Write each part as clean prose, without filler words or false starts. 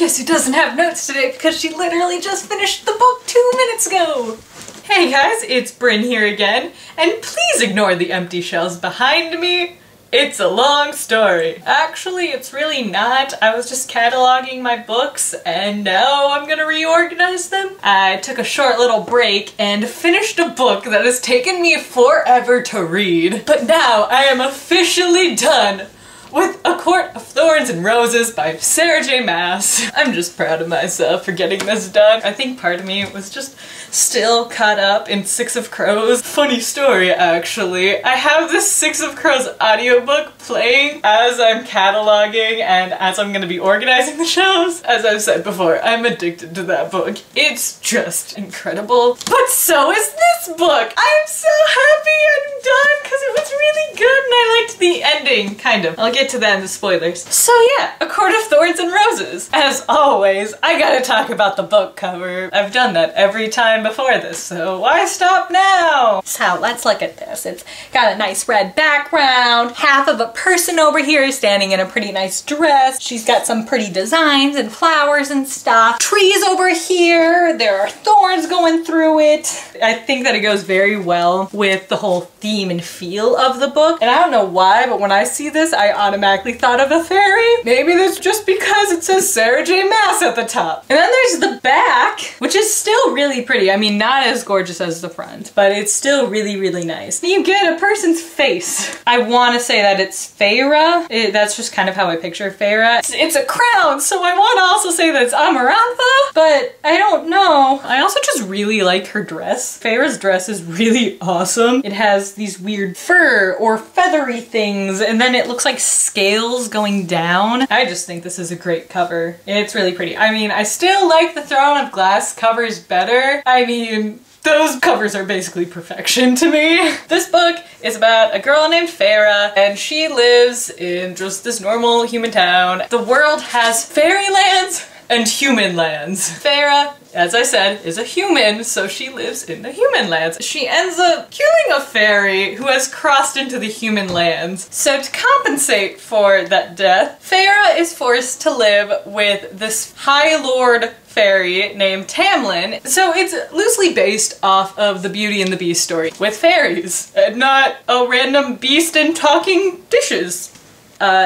Guess who doesn't have notes today because she literally just finished the book 2 minutes ago. Hey guys, it's Bryn here again, and please ignore the empty shelves behind me. It's a long story. Actually, it's really not. I was just cataloging my books and now I'm gonna reorganize them. I took a short little break and finished a book that has taken me forever to read. But now I am officially done with A Court of Thorns and Roses by Sarah J. Maas. I'm just proud of myself for getting this done. I think part of me was just still caught up in Six of Crows. Funny story, actually. I have this Six of Crows audiobook playing as I'm cataloging and as I'm gonna be organizing the shelves. As I've said before, I'm addicted to that book. It's just incredible. But so is this book! I'm so happy I'm done because it was really good and I liked the ending, kind of. I'll get to that in the spoilers. So yeah, A Court of Thorns and Roses. As always, I gotta talk about the book cover. I've done that every time before this, so why stop now? So let's look at this. It's got a nice red background. Half of a person over here is standing in a pretty nice dress. She's got some pretty designs and flowers and stuff. Trees over here. There are thorns going through it. I think that it goes very well with the whole theme and feel of the book. And I don't know why, but when I see this, I automatically thought of a fairy. Maybe that's just because it says Sarah J. Maas at the top. And then there's the back, which is still really pretty. I mean, not as gorgeous as the front, but it's still really, really nice. You get a person's face. I want to say that it's Feyre. That's just kind of how I picture Feyre. It's a crown, so I want to also say that it's Amarantha, but I don't know. I also just really like her dress. Feyre's dress is really awesome. It has these weird fur or feathery things, and then it looks like scales going down. I just think this is a great cover. It's really pretty. I mean, I still like the Throne of Glass covers better. I mean, those covers are basically perfection to me. This book is about a girl named Feyre, and she lives in just this normal human town. The world has fairy lands and human lands. Feyre, as I said, is a human, so she lives in the human lands. She ends up killing a fairy who has crossed into the human lands. So to compensate for that death, Feyre is forced to live with this High Lord fairy named Tamlin. So it's loosely based off of the Beauty and the Beast story with fairies, and not a random beast and talking dishes.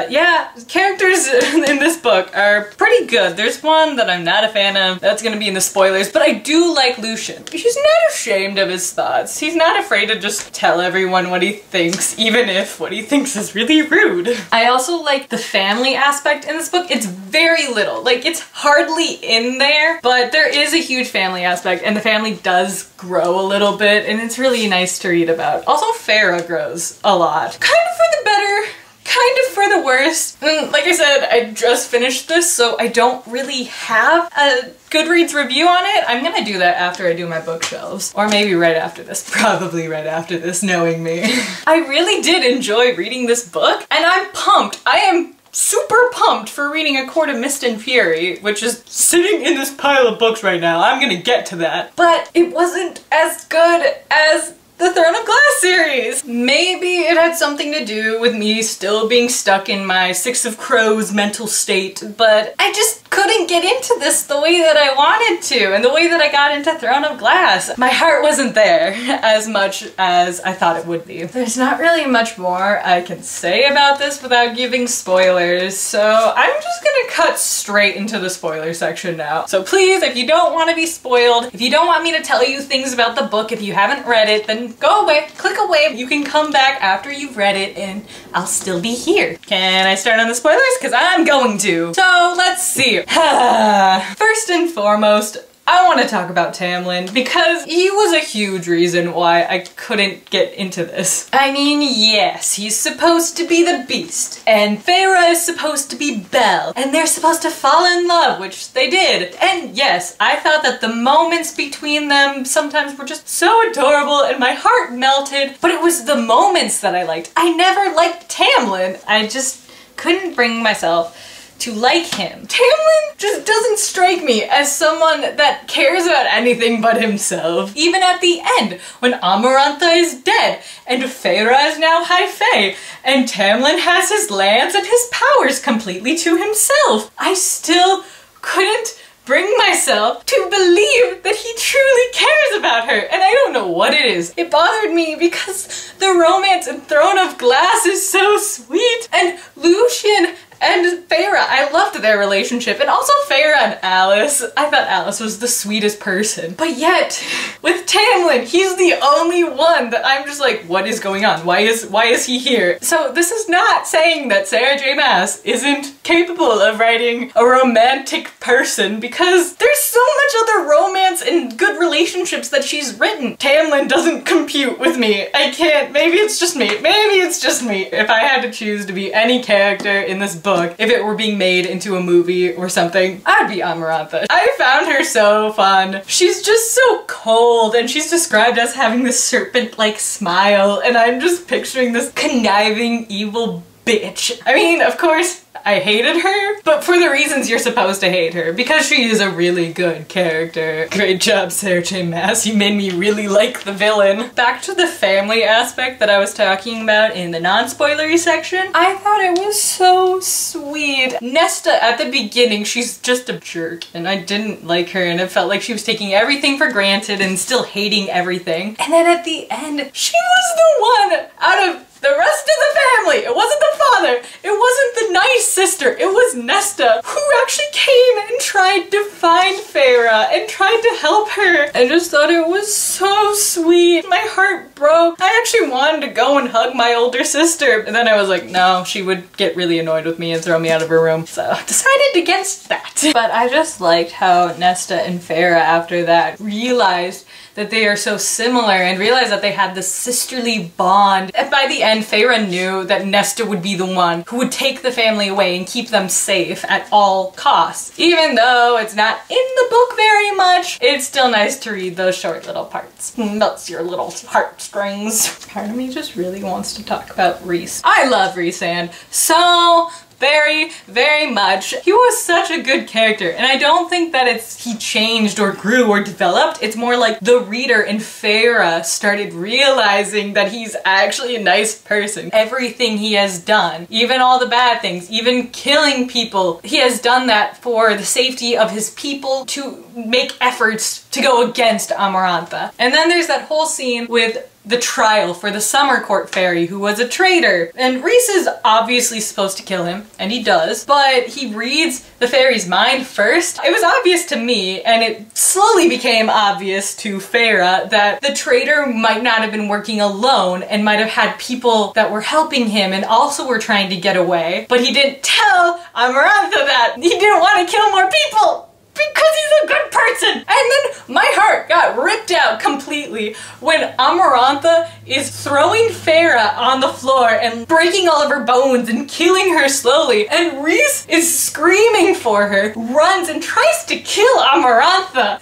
Yeah, characters in this book are pretty good. There's one that I'm not a fan of. That's gonna be in the spoilers, but I do like Lucian. He's not ashamed of his thoughts. He's not afraid to just tell everyone what he thinks, even if what he thinks is really rude. I also like the family aspect in this book. It's very little. Like, it's hardly in there, but there is a huge family aspect, and the family does grow a little bit, and it's really nice to read about. Also, Feyre grows a lot. Kind of for the better, kind of for the worst. Like I said, I just finished this, so I don't really have a Goodreads review on it. I'm gonna do that after I do my bookshelves. Or maybe right after this. Probably right after this, knowing me. I really did enjoy reading this book, and I'm pumped. I am super pumped for reading A Court of Mist and Fury, which is sitting in this pile of books right now. I'm gonna get to that. But it wasn't as good as the Throne of Glass series. Maybe it had something to do with me still being stuck in my Six of Crows mental state, but I just couldn't get into this the way that I wanted to, and the way that I got into Throne of Glass. My heart wasn't there as much as I thought it would be. There's not really much more I can say about this without giving spoilers, so I'm just gonna cut straight into the spoiler section now. So please, if you don't want to be spoiled, if you don't want me to tell you things about the book if you haven't read it, then go away, click away. You can come back after you've read it and I'll still be here. Can I start on the spoilers? Because I'm going to. So let's see. First and foremost, I want to talk about Tamlin because he was a huge reason why I couldn't get into this. I mean, yes, he's supposed to be the beast, and Feyre is supposed to be Belle, and they're supposed to fall in love, which they did. And yes, I thought that the moments between them sometimes were just so adorable and my heart melted, but it was the moments that I liked. I never liked Tamlin. I just couldn't bring myself to like him. Tamlin just doesn't strike me as someone that cares about anything but himself. Even at the end, when Amarantha is dead, and Feyre is now High Fae, and Tamlin has his lands and his powers completely to himself, I still couldn't bring myself to believe that he truly cares about her, and I don't know what it is. It bothered me because the romance in Throne of Glass is so sweet, and Lucien and Feyre, I loved their relationship, and also Feyre and Alice. I thought Alice was the sweetest person. But yet, with Tamlin, he's the only one that I'm just like, what is going on? Why is he here? So this is not saying that Sarah J. Maas isn't capable of writing a romantic person, because there's so much other romance and good relationships that she's written. Tamlin doesn't compute with me. I can't. Maybe it's just me. Maybe it's just me. If I had to choose to be any character in this book, if it were being made into a movie or something, I'd be Amarantha. I found her so fun. She's just so cold, and she's described as having this serpent-like smile, and I'm just picturing this conniving, evil bitch. I mean, of course, I hated her, but for the reasons you're supposed to hate her, because she is a really good character. Great job, Sarah J. Maas. You made me really like the villain. Back to the family aspect that I was talking about in the non-spoilery section. I thought it was so sweet. Nesta, at the beginning, she's just a jerk, and I didn't like her, and it felt like she was taking everything for granted and still hating everything. And then at the end, she was the one out of the rest of the family. It wasn't the father. It wasn't the nice sister. It was Nesta who actually came and tried to find Feyre and tried to help her. I just thought it was so sweet. My heart broke. I actually wanted to go and hug my older sister, and then I was like, no, she would get really annoyed with me and throw me out of her room. So decided against that. But I just liked how Nesta and Feyre after that realized that they are so similar and realized that they had this sisterly bond. And by the end, Feyre knew that Nesta would be the one who would take the family away and keep them safe at all costs. Even though it's not in the book very much, it's still nice to read those short little parts. Melts your little heartstrings. Part of me just really wants to talk about Rhys. I love Rhysand so very, very much. He was such a good character, and I don't think that he changed or grew or developed. It's more like the reader and Feyre started realizing that he's actually a nice person. Everything he has done, even all the bad things, even killing people, he has done that for the safety of his people, to make efforts to go against Amarantha. And then there's that whole scene with the trial for the Summer Court fairy who was a traitor. And Rhys is obviously supposed to kill him, and he does, but he reads the fairy's mind first. It was obvious to me, and it slowly became obvious to Feyre, that the traitor might not have been working alone and might have had people that were helping him and also were trying to get away. But he didn't tell Amarantha that. He didn't want to kill more people, because he's a good person. And then my heart got ripped out completely when Amarantha is throwing Feyre on the floor and breaking all of her bones and killing her slowly, and Rhys is screaming for her, runs and tries to kill Amarantha.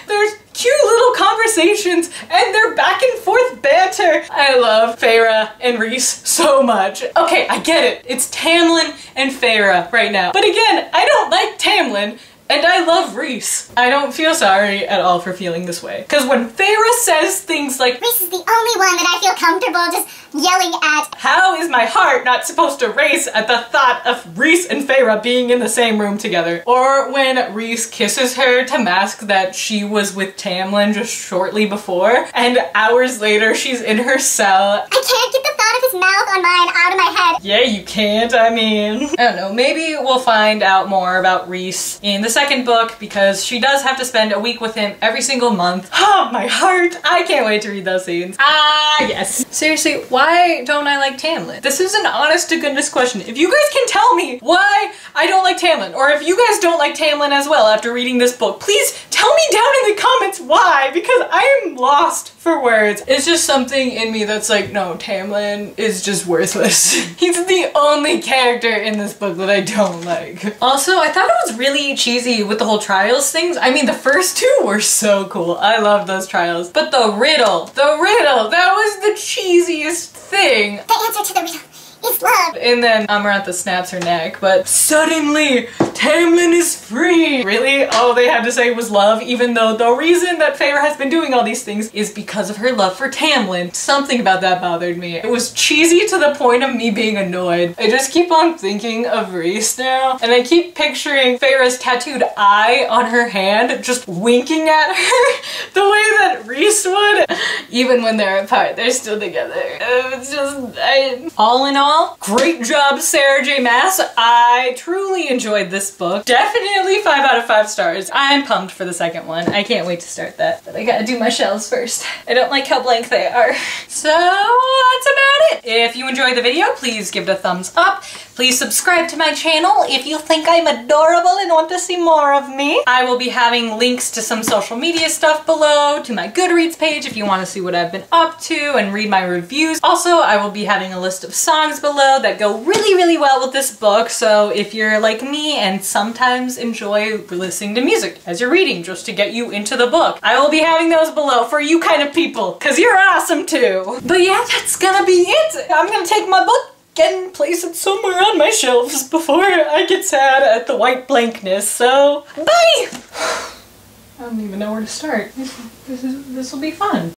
There's cute little conversations and their back and forth banter. I love Feyre and Rhys so much. Okay, I get it. It's Tamlin and Feyre right now. But again, I don't like Tamlin, and I love Rhys. I don't feel sorry at all for feeling this way. Because when Feyre says things like, Rhys is the only one that I feel comfortable just yelling at. How is my heart not supposed to race at the thought of Rhys and Feyre being in the same room together? Or when Rhys kisses her to mask that she was with Tamlin just shortly before, and hours later she's in her cell. I can't get the thought of his mouth on mine out of my head. Yeah, you can't. I mean, I don't know. Maybe we'll find out more about Rhys in the second book, because she does have to spend a week with him every single month. Oh, my heart. I can't wait to read those scenes. Ah, yes. Seriously, why don't I like Tamlin? This is an honest to goodness question. If you guys can tell me why I don't like Tamlin, or if you guys don't like Tamlin as well after reading this book, please tell me down in the comments why, because I am lost for words. It's just something in me that's like, no, Tamlin is just worthless. He's the only character in this book that I don't like. Also, I thought it was really cheesy with the whole trials things. I mean, the first two were so cool. I love those trials. But the riddle, that was the cheesiest thing. The answer to the riddle is love. And then Amarantha snaps her neck, but suddenly Tamlin is free. Really? Oh all they had to say was love, even though the reason that Feyre has been doing all these things is because of her love for Tamlin. Something about that bothered me. It was cheesy to the point of me being annoyed. I just keep on thinking of Rhys now, and I keep picturing Feyre's tattooed eye on her hand just winking at her the way that Rhys would. Even when they're apart, they're still together. It's just, all in all, great job, Sarah J. Maas. I truly enjoyed this book. Definitely 5 out of 5 stars. I'm pumped for the second one. I can't wait to start that, but I gotta do my shelves first. I don't like how blank they are. So that's about it. If you enjoyed the video, please give it a thumbs up. Please subscribe to my channel if you think I'm adorable and want to see more of me. I will be having links to some social media stuff below, to my Goodreads page if you want to see what I've been up to and read my reviews. Also, I will be having a list of songs below that go really, really well with this book, so if you're like me and sometimes enjoy listening to music as you're reading just to get you into the book, I will be having those below for you kind of people, because you're awesome too. But yeah, that's gonna be it. I'm gonna take my book and place it somewhere on my shelves before I get sad at the white blankness, so bye! I don't even know where to start. This will be fun.